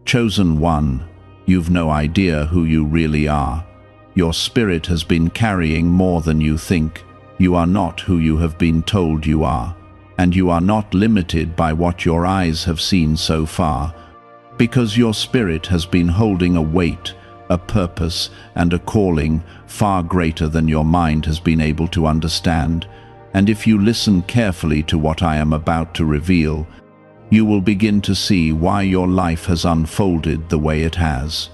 Chosen one, you've no idea who you really are. Your spirit has been carrying more than you think. You are not who you have been told you are, and you are not limited by what your eyes have seen so far, because your spirit has been holding a weight, a purpose, and a calling far greater than your mind has been able to understand. And if you listen carefully to what I am about to reveal, you will begin to see why your life has unfolded the way it has.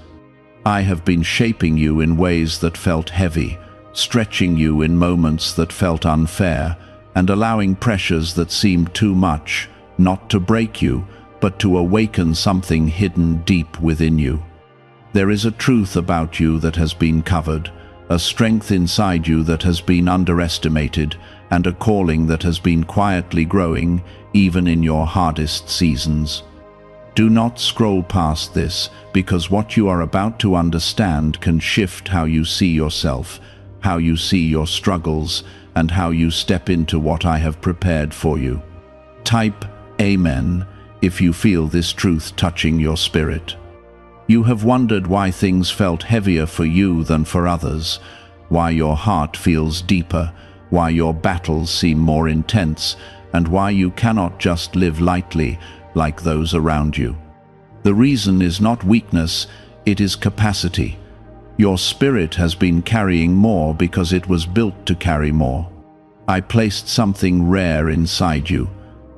I have been shaping you in ways that felt heavy, stretching you in moments that felt unfair, and allowing pressures that seemed too much, not to break you, but to awaken something hidden deep within you. There is a truth about you that has been covered, a strength inside you that has been underestimated, and a calling that has been quietly growing, even in your hardest seasons. Do not scroll past this, because what you are about to understand can shift how you see yourself, how you see your struggles, and how you step into what I have prepared for you. Type Amen if you feel this truth touching your spirit. You have wondered why things felt heavier for you than for others, why your heart feels deeper, why your battles seem more intense, and why you cannot just live lightly like those around you. The reason is not weakness, it is capacity. Your spirit has been carrying more because it was built to carry more. I placed something rare inside you,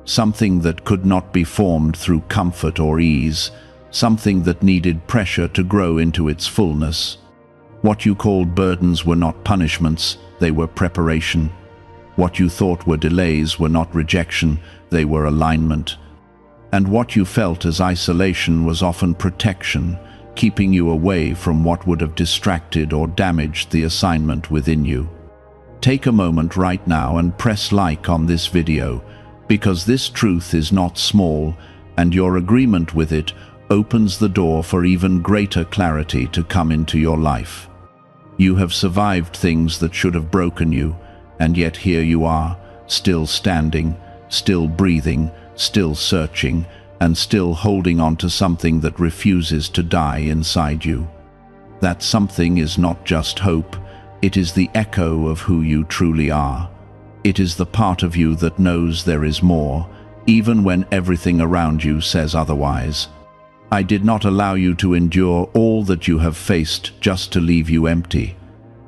something that could not be formed through comfort or ease, something that needed pressure to grow into its fullness. What you called burdens were not punishments, they were preparation. What you thought were delays were not rejection, they were alignment. And what you felt as isolation was often protection, keeping you away from what would have distracted or damaged the assignment within you. Take a moment right now and press like on this video, because this truth is not small, and your agreement with it opens the door for even greater clarity to come into your life. You have survived things that should have broken you, and yet here you are, still standing, still breathing, still searching, and still holding on to something that refuses to die inside you. That something is not just hope, it is the echo of who you truly are. It is the part of you that knows there is more, even when everything around you says otherwise. I did not allow you to endure all that you have faced just to leave you empty.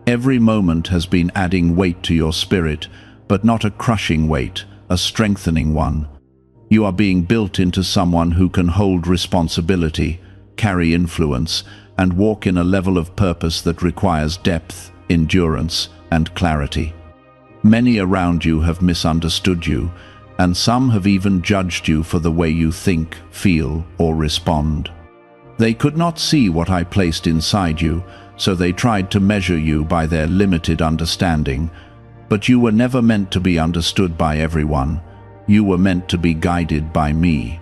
Every moment has been adding weight to your spirit, but not a crushing weight, a strengthening one. You are being built into someone who can hold responsibility, carry influence, and walk in a level of purpose that requires depth, endurance, and clarity. Many around you have misunderstood you, and some have even judged you for the way you think, feel, or respond. They could not see what I placed inside you, so they tried to measure you by their limited understanding. But you were never meant to be understood by everyone. You were meant to be guided by me.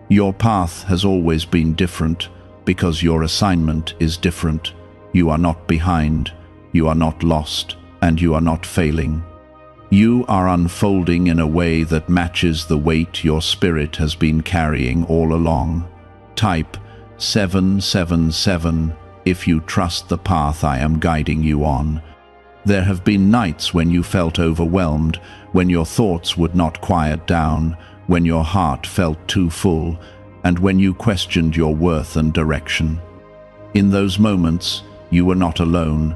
Your path has always been different, because your assignment is different. You are not behind, you are not lost, and you are not failing. You are unfolding in a way that matches the weight your spirit has been carrying all along. Type 777 if you trust the path I am guiding you on. There have been nights when you felt overwhelmed, when your thoughts would not quiet down, when your heart felt too full, and when you questioned your worth and direction. In those moments, you were not alone.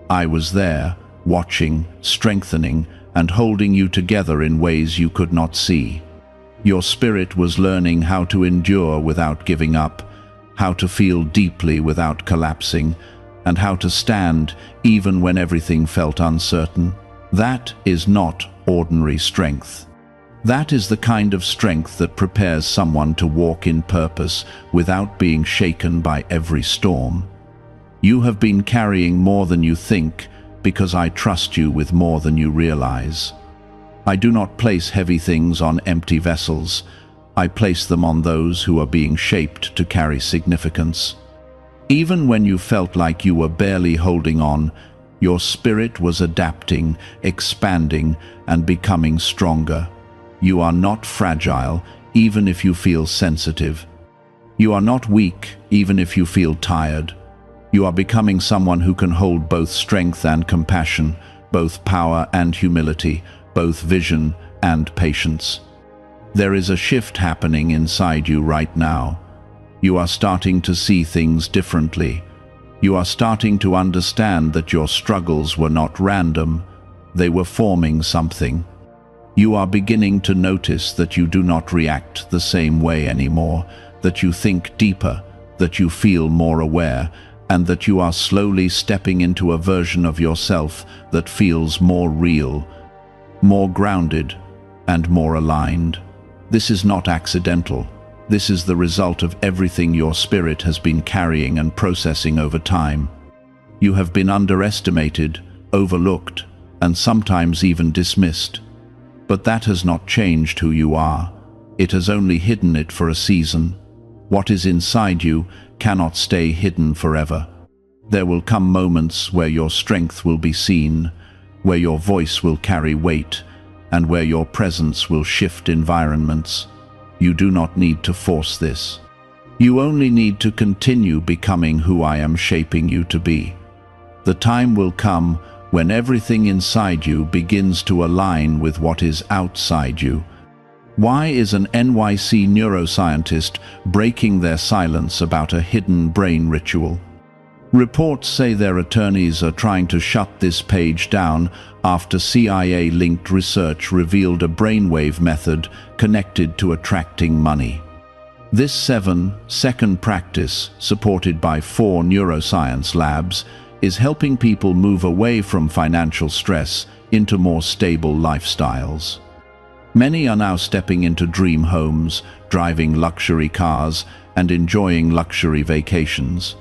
I was there, watching, strengthening, and holding you together in ways you could not see. Your spirit was learning how to endure without giving up, how to feel deeply without collapsing, and how to stand even when everything felt uncertain. That is not ordinary strength. That is the kind of strength that prepares someone to walk in purpose without being shaken by every storm. You have been carrying more than you think, because I trust you with more than you realize. I do not place heavy things on empty vessels. I place them on those who are being shaped to carry significance. Even when you felt like you were barely holding on, your spirit was adapting, expanding, and becoming stronger. You are not fragile, even if you feel sensitive. You are not weak, even if you feel tired. You are becoming someone who can hold both strength and compassion, both power and humility, both vision and patience. There is a shift happening inside you right now. You are starting to see things differently. You are starting to understand that your struggles were not random, they were forming something. You are beginning to notice that you do not react the same way anymore, that you think deeper, that you feel more aware, and that you are slowly stepping into a version of yourself that feels more real, more grounded, and more aligned. This is not accidental. This is the result of everything your spirit has been carrying and processing over time. You have been underestimated, overlooked, and sometimes even dismissed. But that has not changed who you are. It has only hidden it for a season. What is inside you cannot stay hidden forever. There will come moments where your strength will be seen, where your voice will carry weight, and where your presence will shift environments. You do not need to force this. You only need to continue becoming who I am shaping you to be. The time will come when everything inside you begins to align with what is outside you. Why is an NYC neuroscientist breaking their silence about a hidden brain ritual? Reports say their attorneys are trying to shut this page down after CIA-linked research revealed a brainwave method connected to attracting money. This 7-second practice, supported by 4 neuroscience labs, is helping people move away from financial stress into more stable lifestyles. Many are now stepping into dream homes, driving luxury cars, and enjoying luxury vacations.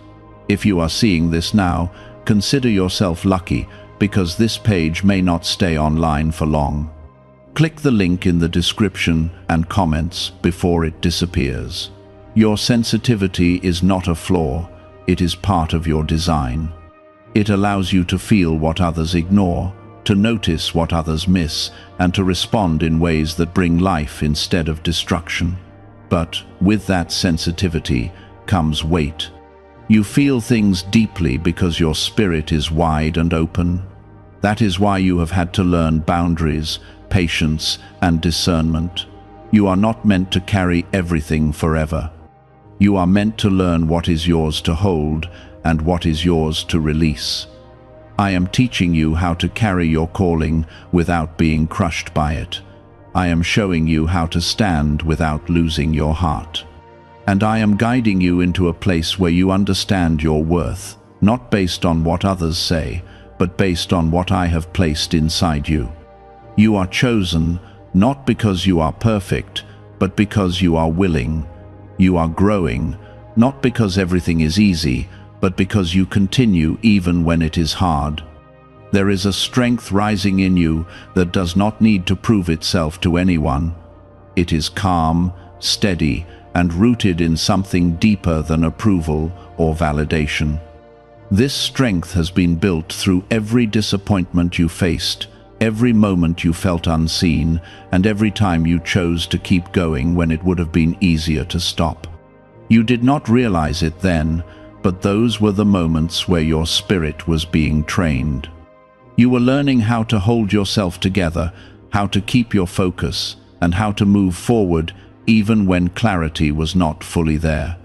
If you are seeing this now, consider yourself lucky, because this page may not stay online for long. Click the link in the description and comments before it disappears. Your sensitivity is not a flaw, it is part of your design. It allows you to feel what others ignore, to notice what others miss, and to respond in ways that bring life instead of destruction. But with that sensitivity comes weight. You feel things deeply because your spirit is wide and open. That is why you have had to learn boundaries, patience, and discernment. You are not meant to carry everything forever. You are meant to learn what is yours to hold and what is yours to release. I am teaching you how to carry your calling without being crushed by it. I am showing you how to stand without losing your heart. And I am guiding you into a place where you understand your worth, not based on what others say, but based on what I have placed inside you. You are chosen, not because you are perfect, but because you are willing. You are growing, not because everything is easy, but because you continue even when it is hard. There is a strength rising in you that does not need to prove itself to anyone. It is calm, steady, and rooted in something deeper than approval or validation. This strength has been built through every disappointment you faced, every moment you felt unseen, and every time you chose to keep going when it would have been easier to stop. You did not realize it then, but those were the moments where your spirit was being trained. You were learning how to hold yourself together, how to keep your focus, and how to move forward even when clarity was not fully there.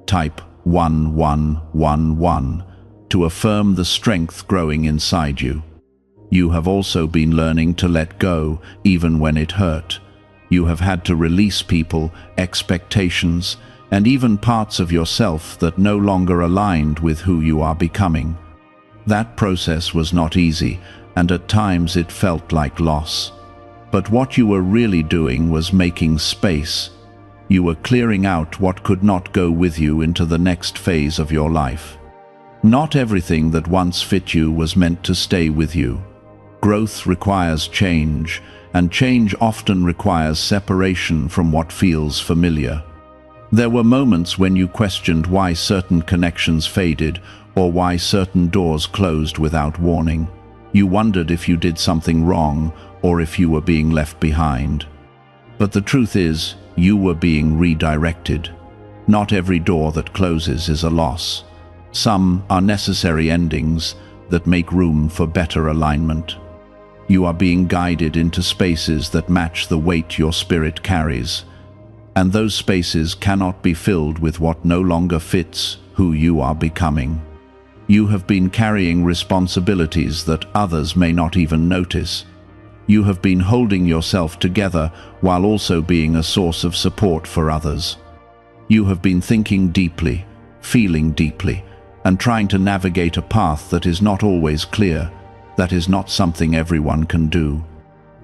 Type 1111 to affirm the strength growing inside you. You have also been learning to let go even when it hurt. You have had to release people, expectations, and even parts of yourself that no longer aligned with who you are becoming. That process was not easy, and at times it felt like loss. But what you were really doing was making space. You were clearing out what could not go with you into the next phase of your life. Not everything that once fit you was meant to stay with you. Growth requires change, and change often requires separation from what feels familiar. There were moments when you questioned why certain connections faded or why certain doors closed without warning. You wondered if you did something wrong or if you were being left behind. But the truth is, you were being redirected. Not every door that closes is a loss. Some are necessary endings that make room for better alignment. You are being guided into spaces that match the weight your spirit carries, and those spaces cannot be filled with what no longer fits who you are becoming. You have been carrying responsibilities that others may not even notice. You have been holding yourself together while also being a source of support for others. You have been thinking deeply, feeling deeply, and trying to navigate a path that is not always clear. That is not something everyone can do.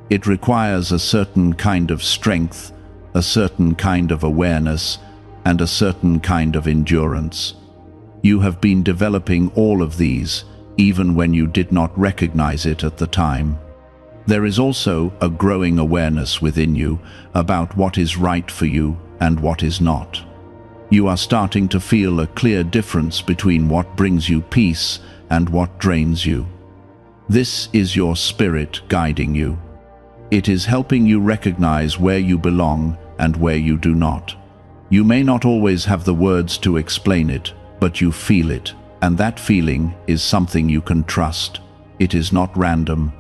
It requires a certain kind of strength, a certain kind of awareness, and a certain kind of endurance. You have been developing all of these, even when you did not recognize it at the time. There is also a growing awareness within you about what is right for you and what is not. You are starting to feel a clear difference between what brings you peace and what drains you. This is your spirit guiding you. It is helping you recognize where you belong and where you do not. You may not always have the words to explain it, but you feel it, and that feeling is something you can trust. It is not random.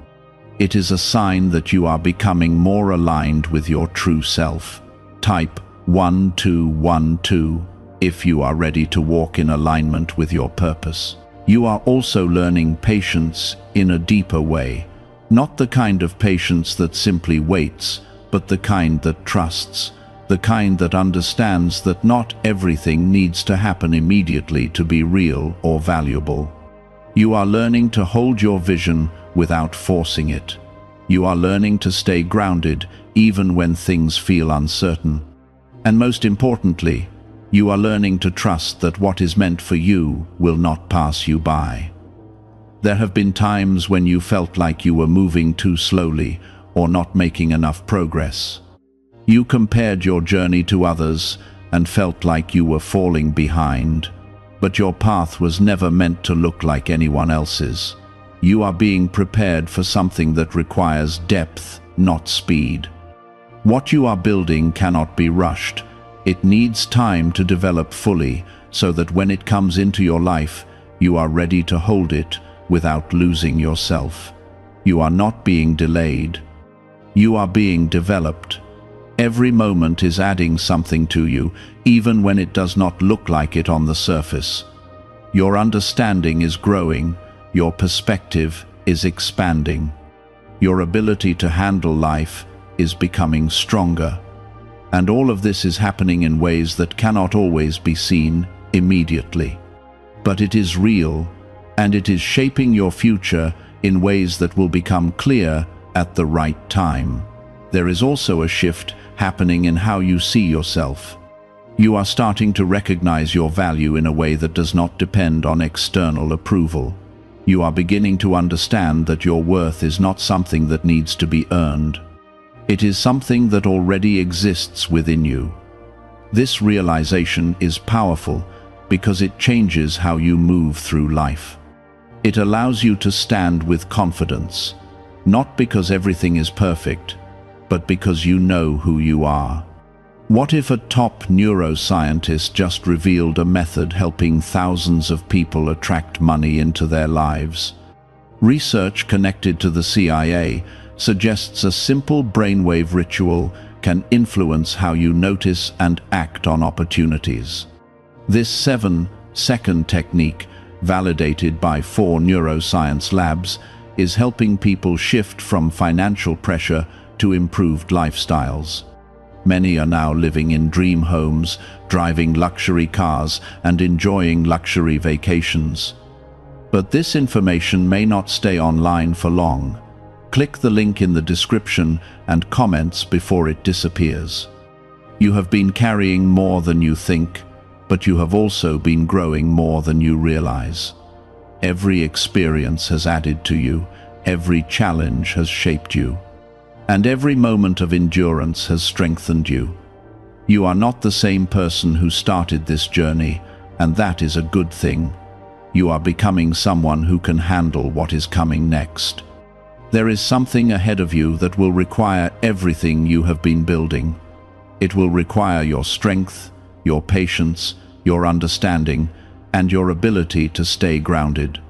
It is a sign that you are becoming more aligned with your true self. Type 1212 if you are ready to walk in alignment with your purpose. You are also learning patience in a deeper way, not the kind of patience that simply waits, but the kind that trusts, the kind that understands that not everything needs to happen immediately to be real or valuable. You are learning to hold your vision without forcing it. You are learning to stay grounded even when things feel uncertain. And most importantly, you are learning to trust that what is meant for you will not pass you by. There have been times when you felt like you were moving too slowly or not making enough progress. You compared your journey to others and felt like you were falling behind, but your path was never meant to look like anyone else's. You are being prepared for something that requires depth, not speed. What you are building cannot be rushed. It needs time to develop fully so that when it comes into your life, you are ready to hold it without losing yourself. You are not being delayed. You are being developed. Every moment is adding something to you, even when it does not look like it on the surface. Your understanding is growing. Your perspective is expanding. Your ability to handle life is becoming stronger. And all of this is happening in ways that cannot always be seen immediately. But it is real, and it is shaping your future in ways that will become clear at the right time. There is also a shift happening in how you see yourself. You are starting to recognize your value in a way that does not depend on external approval. You are beginning to understand that your worth is not something that needs to be earned. It is something that already exists within you. This realization is powerful because it changes how you move through life. It allows you to stand with confidence, not because everything is perfect, but because you know who you are. What if a top neuroscientist just revealed a method helping thousands of people attract money into their lives? Research connected to the CIA suggests a simple brainwave ritual can influence how you notice and act on opportunities. This 7-second technique, validated by 4 neuroscience labs, is helping people shift from financial pressure to improved lifestyles. Many are now living in dream homes, driving luxury cars, and enjoying luxury vacations. But this information may not stay online for long. Click the link in the description and comments before it disappears. You have been carrying more than you think, but you have also been growing more than you realize. Every experience has added to you, every challenge has shaped you, and every moment of endurance has strengthened you. You are not the same person who started this journey, and that is a good thing. You are becoming someone who can handle what is coming next. There is something ahead of you that will require everything you have been building. It will require your strength, your patience, your understanding, and your ability to stay grounded.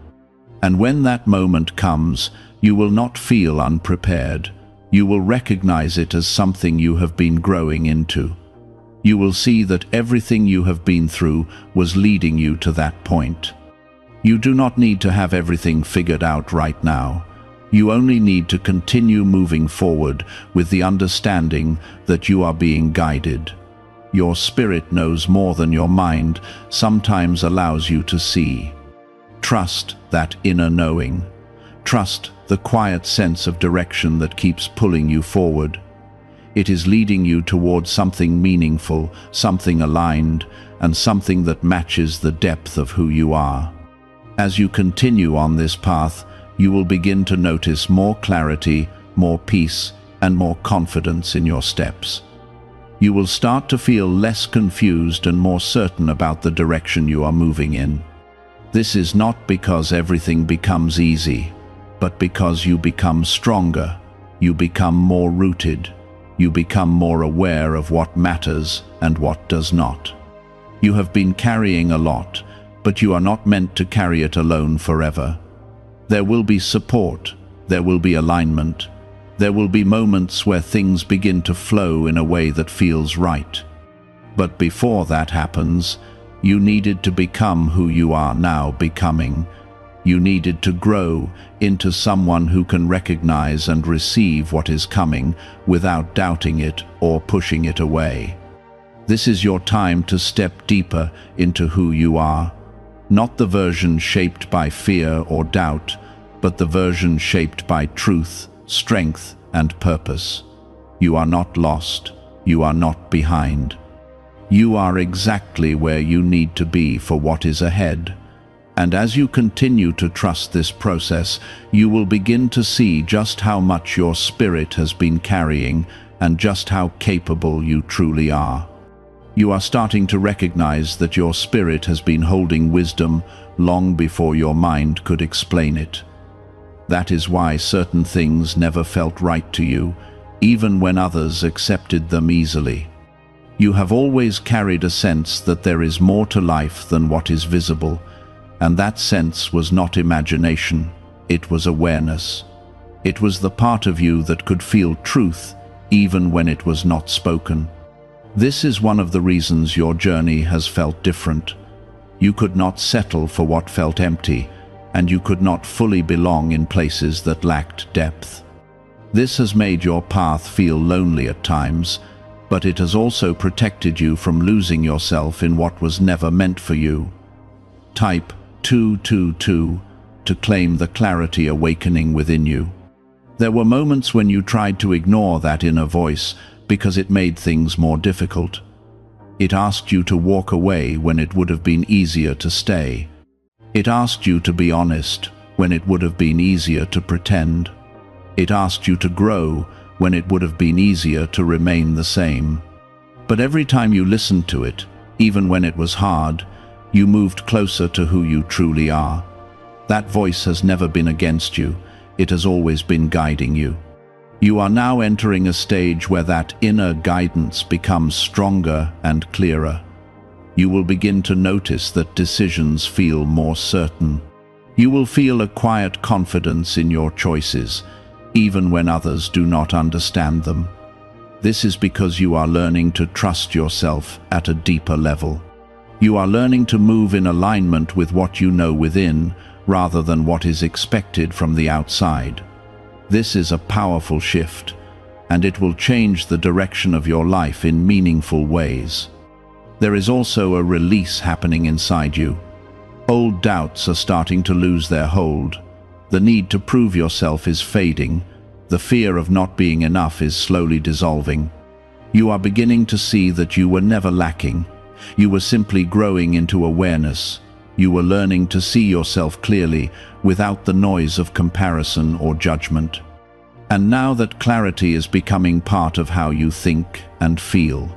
And when that moment comes, you will not feel unprepared. You will recognize it as something you have been growing into. You will see that everything you have been through was leading you to that point. You do not need to have everything figured out right now. You only need to continue moving forward with the understanding that you are being guided. Your spirit knows more than your mind sometimes allows you to see. Trust that inner knowing. Trust the quiet sense of direction that keeps pulling you forward. It is leading you towards something meaningful, something aligned, and something that matches the depth of who you are. As you continue on this path, you will begin to notice more clarity, more peace, and more confidence in your steps. You will start to feel less confused and more certain about the direction you are moving in. This is not because everything becomes easy, but because you become stronger, you become more rooted, you become more aware of what matters and what does not. You have been carrying a lot, but you are not meant to carry it alone forever. There will be support, there will be alignment, there will be moments where things begin to flow in a way that feels right. But before that happens, you needed to become who you are now becoming. You needed to grow into someone who can recognize and receive what is coming without doubting it or pushing it away. This is your time to step deeper into who you are. Not the version shaped by fear or doubt, but the version shaped by truth, strength, and purpose. You are not lost. You are not behind. You are exactly where you need to be for what is ahead. And as you continue to trust this process, you will begin to see just how much your spirit has been carrying and just how capable you truly are. You are starting to recognize that your spirit has been holding wisdom long before your mind could explain it. That is why certain things never felt right to you, even when others accepted them easily. You have always carried a sense that there is more to life than what is visible, and that sense was not imagination, it was awareness. It was the part of you that could feel truth even when it was not spoken. This is one of the reasons your journey has felt different. You could not settle for what felt empty, and you could not fully belong in places that lacked depth. This has made your path feel lonely at times, but it has also protected you from losing yourself in what was never meant for you. Type 222 to claim the clarity awakening within you. There were moments when you tried to ignore that inner voice because it made things more difficult. It asked you to walk away when it would have been easier to stay. It asked you to be honest when it would have been easier to pretend. It asked you to grow when it would have been easier to remain the same. But every time you listened to it, even when it was hard, you moved closer to who you truly are. That voice has never been against you, it has always been guiding you. You are now entering a stage where that inner guidance becomes stronger and clearer. You will begin to notice that decisions feel more certain. You will feel a quiet confidence in your choices, even when others do not understand them. This is because you are learning to trust yourself at a deeper level. You are learning to move in alignment with what you know within, rather than what is expected from the outside. This is a powerful shift, and it will change the direction of your life in meaningful ways. There is also a release happening inside you. Old doubts are starting to lose their hold. The need to prove yourself is fading. The fear of not being enough is slowly dissolving. You are beginning to see that you were never lacking. You were simply growing into awareness. You were learning to see yourself clearly, without the noise of comparison or judgment. And now that clarity is becoming part of how you think and feel.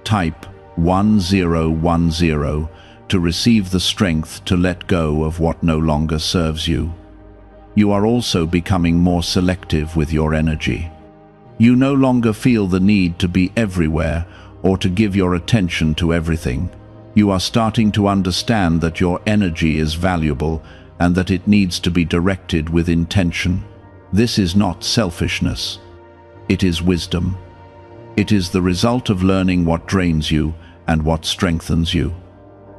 Type 1010 to receive the strength to let go of what no longer serves you. You are also becoming more selective with your energy. You no longer feel the need to be everywhere or to give your attention to everything. You are starting to understand that your energy is valuable and that it needs to be directed with intention. This is not selfishness. It is wisdom. It is the result of learning what drains you and what strengthens you.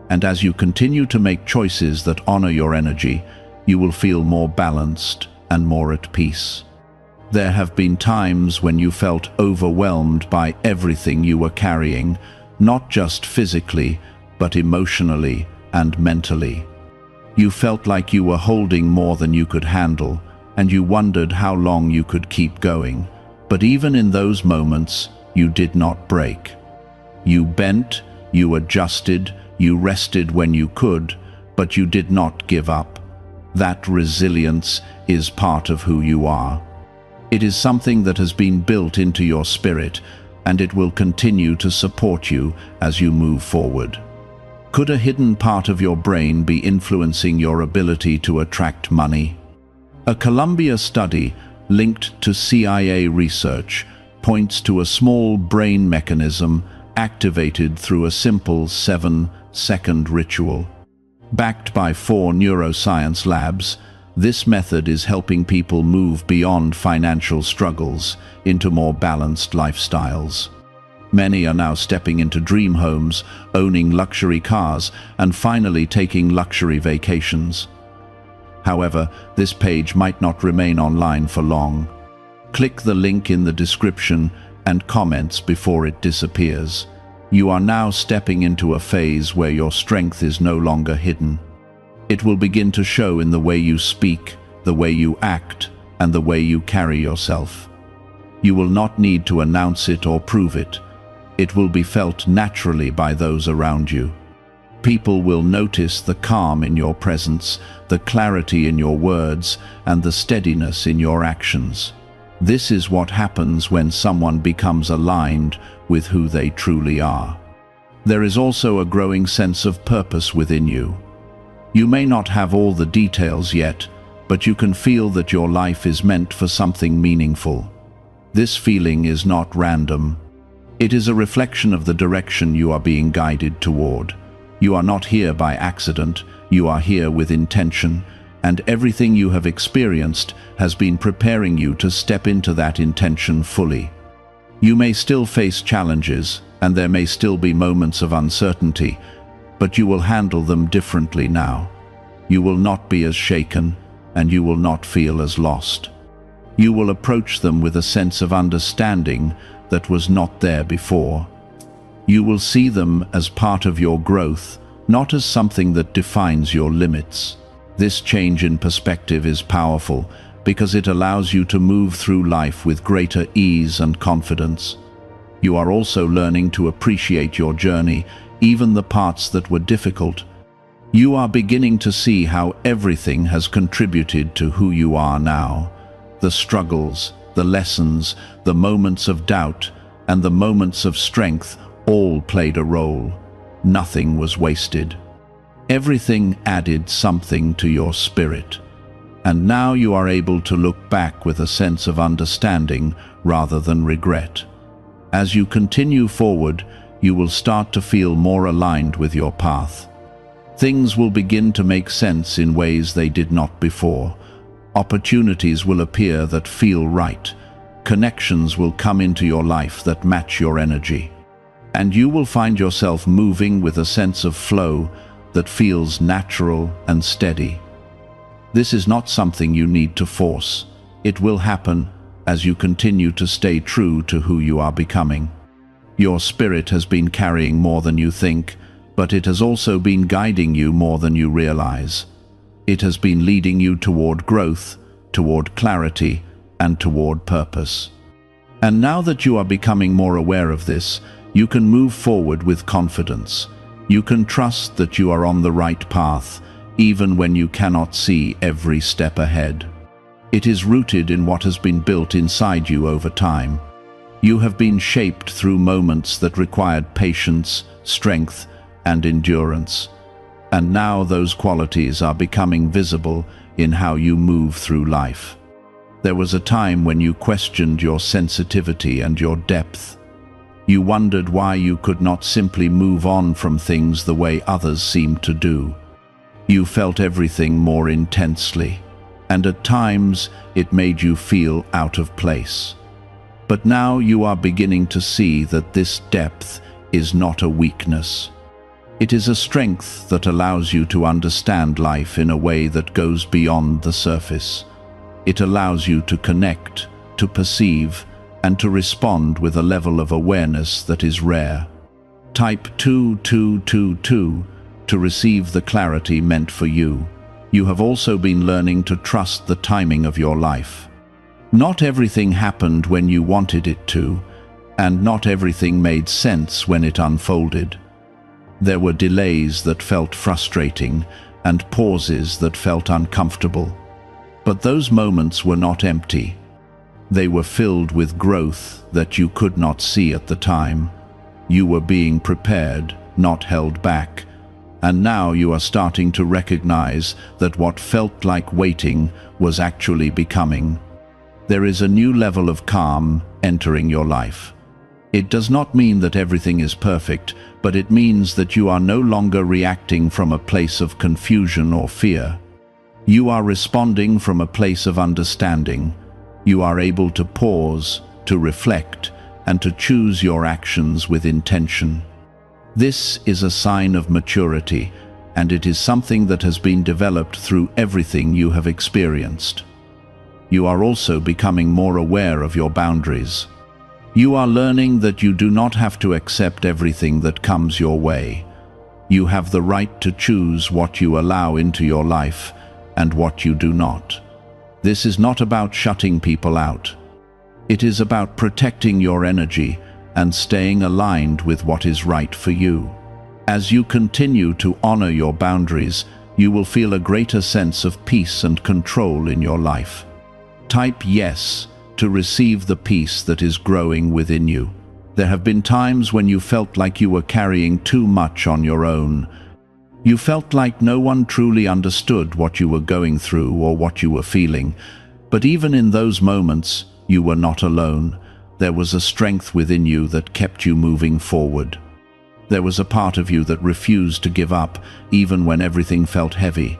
And as you continue to make choices that honor your energy, you will feel more balanced and more at peace. There have been times when you felt overwhelmed by everything you were carrying, not just physically, but emotionally and mentally. You felt like you were holding more than you could handle, and you wondered how long you could keep going. But even in those moments, you did not break. You bent, you adjusted, you rested when you could, but you did not give up. That resilience is part of who you are. It is something that has been built into your spirit, and it will continue to support you as you move forward. Could a hidden part of your brain be influencing your ability to attract money? A Columbia study linked to CIA research points to a small brain mechanism activated through a simple 7-second ritual. Backed by 4 neuroscience labs, this method is helping people move beyond financial struggles into more balanced lifestyles. Many are now stepping into dream homes, owning luxury cars, and finally taking luxury vacations. However, this page might not remain online for long. Click the link in the description and comments before it disappears. You are now stepping into a phase where your strength is no longer hidden. It will begin to show in the way you speak, the way you act, and the way you carry yourself. You will not need to announce it or prove it. It will be felt naturally by those around you. People will notice the calm in your presence, the clarity in your words, and the steadiness in your actions. This is what happens when someone becomes aligned with who they truly are. There is also a growing sense of purpose within you. You may not have all the details yet, but you can feel that your life is meant for something meaningful. This feeling is not random. It is a reflection of the direction you are being guided toward. You are not here by accident, you are here with intention, and everything you have experienced has been preparing you to step into that intention fully. You may still face challenges, and there may still be moments of uncertainty, but you will handle them differently now. You will not be as shaken, and you will not feel as lost. You will approach them with a sense of understanding that was not there before. You will see them as part of your growth, not as something that defines your limits. This change in perspective is powerful because it allows you to move through life with greater ease and confidence. You are also learning to appreciate your journey, even the parts that were difficult. You are beginning to see how everything has contributed to who you are now. The struggles, the lessons, the moments of doubt, and the moments of strength all played a role. Nothing was wasted. Everything added something to your spirit. And now you are able to look back with a sense of understanding rather than regret. As you continue forward, you will start to feel more aligned with your path. Things will begin to make sense in ways they did not before. Opportunities will appear that feel right. Connections will come into your life that match your energy. And you will find yourself moving with a sense of flow that feels natural and steady. This is not something you need to force. It will happen as you continue to stay true to who you are becoming. Your spirit has been carrying more than you think, but it has also been guiding you more than you realize. It has been leading you toward growth, toward clarity, and toward purpose. And now that you are becoming more aware of this, you can move forward with confidence. You can trust that you are on the right path, even when you cannot see every step ahead. It is rooted in what has been built inside you over time. You have been shaped through moments that required patience, strength, and endurance. And now those qualities are becoming visible in how you move through life. There was a time when you questioned your sensitivity and your depth. You wondered why you could not simply move on from things the way others seemed to do. You felt everything more intensely, and at times it made you feel out of place. But now you are beginning to see that this depth is not a weakness. It is a strength that allows you to understand life in a way that goes beyond the surface. It allows you to connect, to perceive, and to respond with a level of awareness that is rare. Type 2222 to receive the clarity meant for you. You have also been learning to trust the timing of your life. Not everything happened when you wanted it to, and not everything made sense when it unfolded. There were delays that felt frustrating and pauses that felt uncomfortable. But those moments were not empty. They were filled with growth that you could not see at the time. You were being prepared, not held back. And now you are starting to recognize that what felt like waiting was actually becoming. There is a new level of calm entering your life. It does not mean that everything is perfect, but it means that you are no longer reacting from a place of confusion or fear. You are responding from a place of understanding. You are able to pause, to reflect, and to choose your actions with intention. This is a sign of maturity, and it is something that has been developed through everything you have experienced. You are also becoming more aware of your boundaries. You are learning that you do not have to accept everything that comes your way. You have the right to choose what you allow into your life and what you do not. This is not about shutting people out. It is about protecting your energy and staying aligned with what is right for you. As you continue to honor your boundaries, you will feel a greater sense of peace and control in your life. Type yes to receive the peace that is growing within you. There have been times when you felt like you were carrying too much on your own. You felt like no one truly understood what you were going through or what you were feeling. But even in those moments, you were not alone. There was a strength within you that kept you moving forward. There was a part of you that refused to give up, even when everything felt heavy.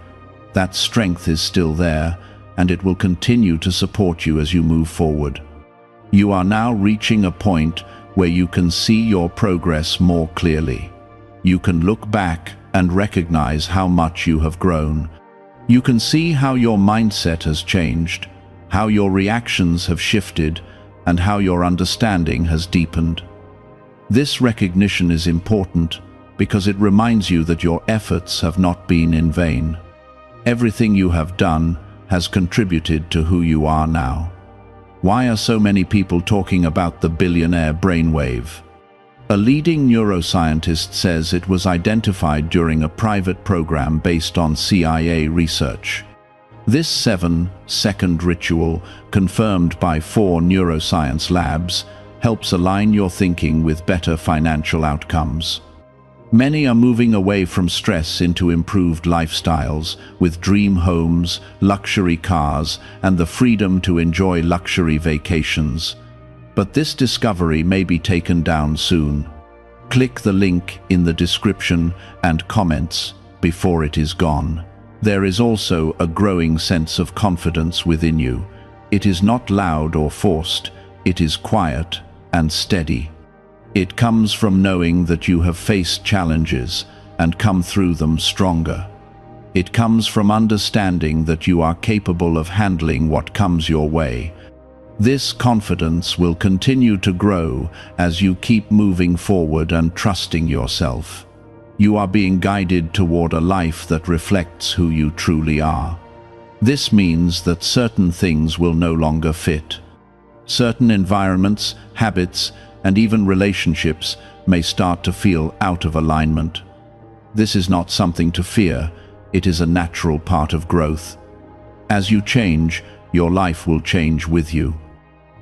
That strength is still there, and it will continue to support you as you move forward. You are now reaching a point where you can see your progress more clearly. You can look back and recognize how much you have grown. You can see how your mindset has changed, how your reactions have shifted, and how your understanding has deepened. This recognition is important because it reminds you that your efforts have not been in vain. Everything you have done has contributed to who you are now. Why are so many people talking about the billionaire brainwave? A leading neuroscientist says it was identified during a private program based on CIA research. This 7-second ritual, confirmed by 4 neuroscience labs, helps align your thinking with better financial outcomes. Many are moving away from stress into improved lifestyles, with dream homes, luxury cars, and the freedom to enjoy luxury vacations. But this discovery may be taken down soon. Click the link in the description and comments before it is gone. There is also a growing sense of confidence within you. It is not loud or forced, it is quiet and steady. It comes from knowing that you have faced challenges and come through them stronger. It comes from understanding that you are capable of handling what comes your way. This confidence will continue to grow as you keep moving forward and trusting yourself. You are being guided toward a life that reflects who you truly are. This means that certain things will no longer fit. Certain environments, habits, and even relationships may start to feel out of alignment. This is not something to fear, it is a natural part of growth. As you change, your life will change with you.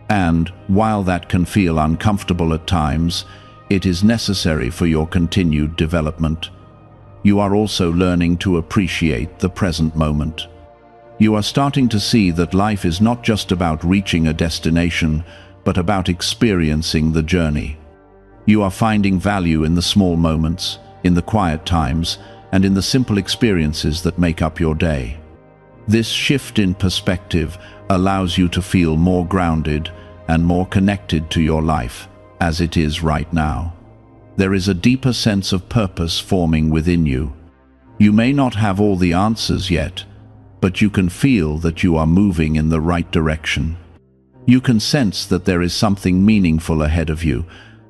And, while that can feel uncomfortable at times, it is necessary for your continued development. You are also learning to appreciate the present moment. You are starting to see that life is not just about reaching a destination, but about experiencing the journey. You are finding value in the small moments, in the quiet times, and in the simple experiences that make up your day. This shift in perspective allows you to feel more grounded and more connected to your life, as it is right now. There is a deeper sense of purpose forming within you. You may not have all the answers yet, but you can feel that you are moving in the right direction. You can sense that there is something meaningful ahead of you,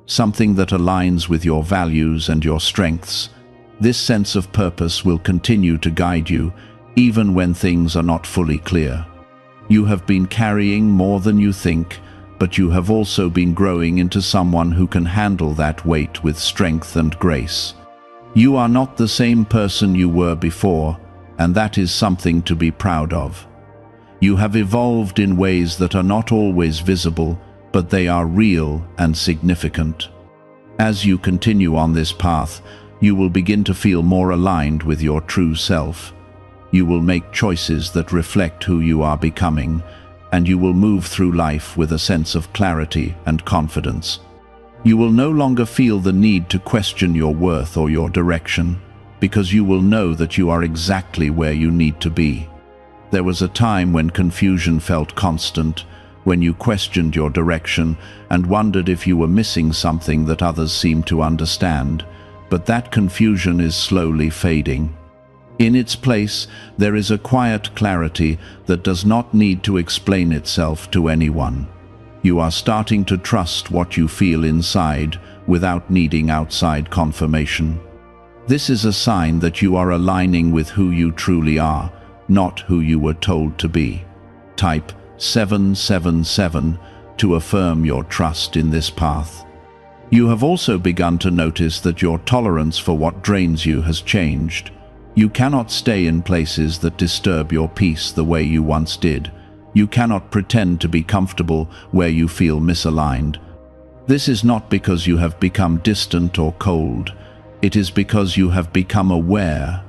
something that aligns with your values and your strengths. This sense of purpose will continue to guide you, even when things are not fully clear. You have been carrying more than you think, but you have also been growing into someone who can handle that weight with strength and grace. You are not the same person you were before, and that is something to be proud of. You have evolved in ways that are not always visible, but they are real and significant. As you continue on this path, you will begin to feel more aligned with your true self. You will make choices that reflect who you are becoming, and you will move through life with a sense of clarity and confidence. You will no longer feel the need to question your worth or your direction, because you will know that you are exactly where you need to be. There was a time when confusion felt constant, when you questioned your direction and wondered if you were missing something that others seemed to understand, but that confusion is slowly fading. In its place, there is a quiet clarity that does not need to explain itself to anyone. You are starting to trust what you feel inside without needing outside confirmation. This is a sign that you are aligning with who you truly are, not who you were told to be. Type 777 to affirm your trust in this path. You have also begun to notice that your tolerance for what drains you has changed. You cannot stay in places that disturb your peace the way you once did. You cannot pretend to be comfortable where you feel misaligned. This is not because you have become distant or cold. It is because you have become aware.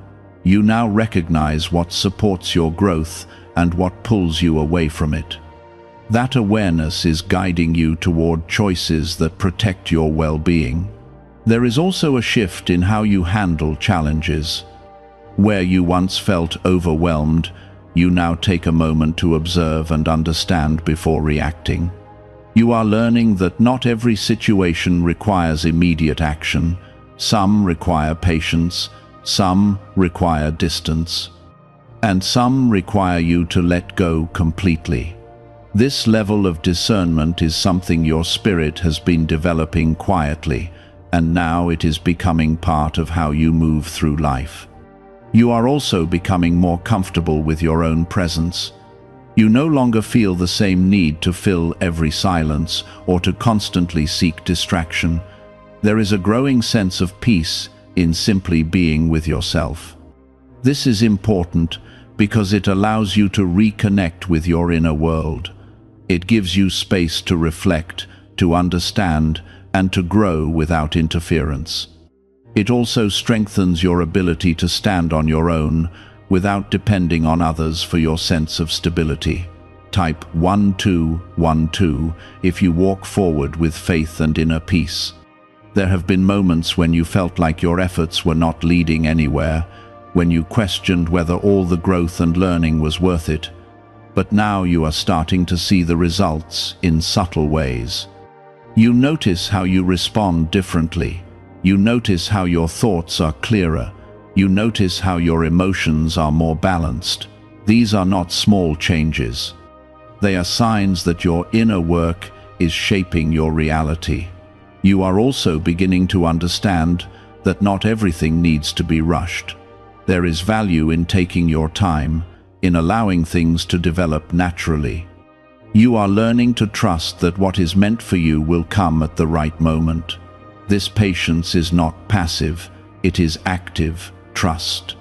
You now recognize what supports your growth and what pulls you away from it. That awareness is guiding you toward choices that protect your well-being. There is also a shift in how you handle challenges. Where you once felt overwhelmed, you now take a moment to observe and understand before reacting. You are learning that not every situation requires immediate action. Some require patience, some require distance, and some require you to let go completely. This level of discernment is something your spirit has been developing quietly, and now it is becoming part of how you move through life. You are also becoming more comfortable with your own presence. You no longer feel the same need to fill every silence or to constantly seek distraction. There is a growing sense of peace in simply being with yourself. This is important because it allows you to reconnect with your inner world. It gives you space to reflect, to understand, and to grow without interference. It also strengthens your ability to stand on your own without depending on others for your sense of stability. Type 1212 if you walk forward with faith and inner peace. There have been moments when you felt like your efforts were not leading anywhere, when you questioned whether all the growth and learning was worth it. But now you are starting to see the results in subtle ways. You notice how you respond differently. You notice how your thoughts are clearer. You notice how your emotions are more balanced. These are not small changes. They are signs that your inner work is shaping your reality. You are also beginning to understand that not everything needs to be rushed. There is value in taking your time, in allowing things to develop naturally. You are learning to trust that what is meant for you will come at the right moment. This patience is not passive, it is active trust.